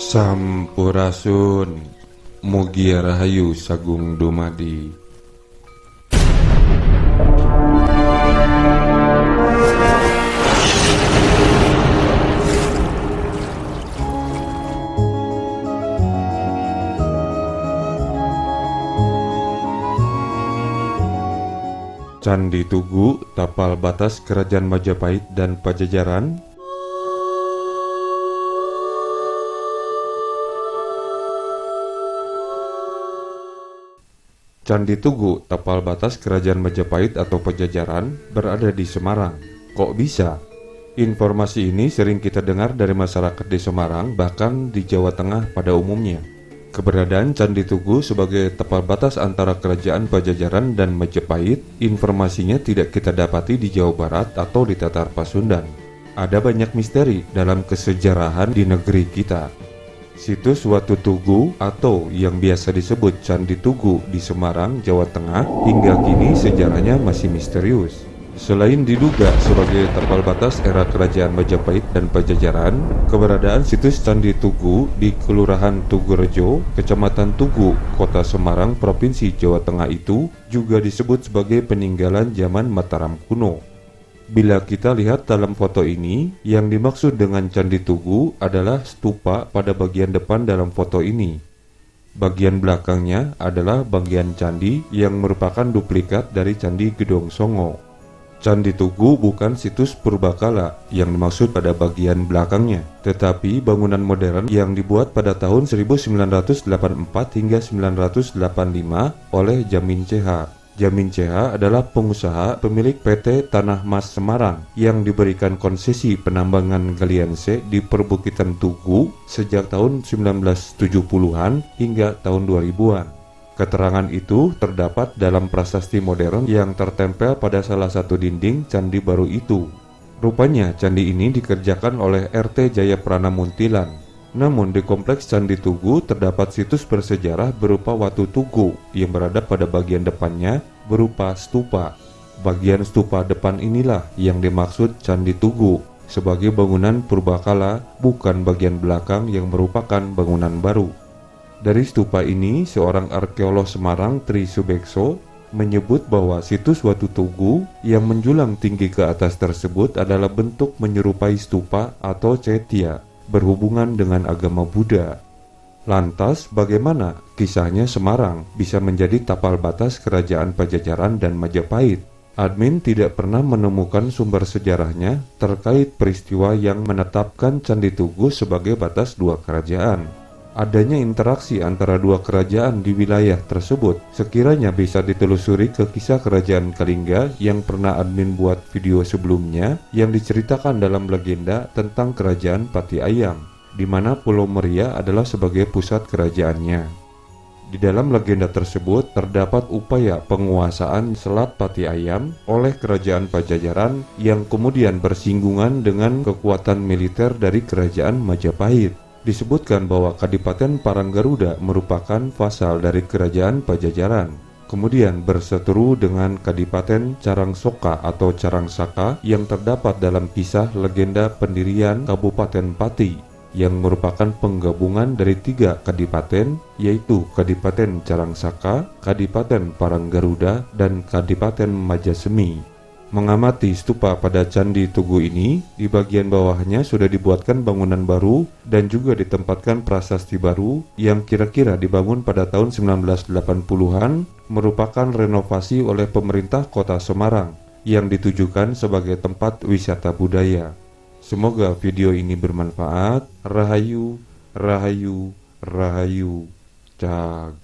Sampurasun, mugi rahayu sagung dumadi. Candi Tugu, tapal batas Kerajaan Majapahit dan Pajajaran. Candi Tugu, tapal batas Kerajaan Majapahit atau Pajajaran, berada di Semarang. Kok bisa? Informasi ini sering kita dengar dari masyarakat di Semarang, bahkan di Jawa Tengah pada umumnya. Keberadaan Candi Tugu sebagai tapal batas antara Kerajaan Pajajaran dan Majapahit, informasinya tidak kita dapati di Jawa Barat atau di Tatar Pasundan. Ada banyak misteri dalam kesejarahan di negeri kita. Situs Watu Tugu atau yang biasa disebut Candi Tugu di Semarang, Jawa Tengah, hingga kini sejarahnya masih misterius. Selain diduga sebagai tapal batas era Kerajaan Majapahit dan Pajajaran, keberadaan situs Candi Tugu di Kelurahan Tugurejo, Kecamatan Tugu, Kota Semarang, Provinsi Jawa Tengah itu juga disebut sebagai peninggalan zaman Mataram kuno. Bila kita lihat dalam foto ini, yang dimaksud dengan Candi Tugu adalah stupa pada bagian depan dalam foto ini. Bagian belakangnya adalah bagian candi yang merupakan duplikat dari Candi Gedong Songo. Candi Tugu bukan situs purbakala yang dimaksud pada bagian belakangnya, tetapi bangunan modern yang dibuat pada tahun 1984 hingga 1985 oleh Jamin CH. Jamin CH adalah pengusaha pemilik PT Tanah Mas Semarang yang diberikan konsesi penambangan galian C di perbukitan Tugu sejak tahun 1970-an hingga tahun 2000-an. Keterangan itu terdapat dalam prasasti modern yang tertempel pada salah satu dinding candi baru itu. Rupanya candi ini dikerjakan oleh RT Jayaprana Muntilan. Namun di kompleks Candi Tugu terdapat situs bersejarah berupa Watu Tugu yang berada pada bagian depannya berupa stupa. Bagian stupa depan inilah yang dimaksud Candi Tugu sebagai bangunan purbakala, bukan bagian belakang yang merupakan bangunan baru. Dari stupa ini, seorang arkeolog Semarang, Tri Subekso, menyebut bahwa situs Watu Tugu yang menjulang tinggi ke atas tersebut adalah bentuk menyerupai stupa atau cetya berhubungan dengan agama Buddha. Lantas, bagaimana kisahnya Semarang bisa menjadi tapal batas Kerajaan Pajajaran dan Majapahit? Admin tidak pernah menemukan sumber sejarahnya terkait peristiwa yang menetapkan Candi Tugu sebagai batas dua kerajaan. Adanya interaksi antara dua kerajaan di wilayah tersebut sekiranya bisa ditelusuri ke kisah Kerajaan Kalingga yang pernah admin buat video sebelumnya yang diceritakan dalam legenda tentang Kerajaan Pati Ayam, di mana Pulau Meria adalah sebagai pusat kerajaannya. Di dalam legenda tersebut terdapat upaya penguasaan Selat Pati Ayam oleh Kerajaan Pajajaran yang kemudian bersinggungan dengan kekuatan militer dari Kerajaan Majapahit. Disebutkan bahwa Kadipaten Paranggaruda merupakan vasal dari Kerajaan Pajajaran, kemudian berseteru dengan Kadipaten Carangsoka atau Carangsaka yang terdapat dalam kisah legenda pendirian Kabupaten Pati, yang merupakan penggabungan dari tiga kadipaten, yaitu Kadipaten Carangsaka, Kadipaten Paranggaruda, dan Kadipaten Majasemi. Mengamati stupa pada Candi Tugu ini, di bagian bawahnya sudah dibuatkan bangunan baru dan juga ditempatkan prasasti baru yang kira-kira dibangun pada tahun 1980-an, merupakan renovasi oleh pemerintah Kota Semarang yang ditujukan sebagai tempat wisata budaya. Semoga video ini bermanfaat. Rahayu, rahayu, rahayu. Cag.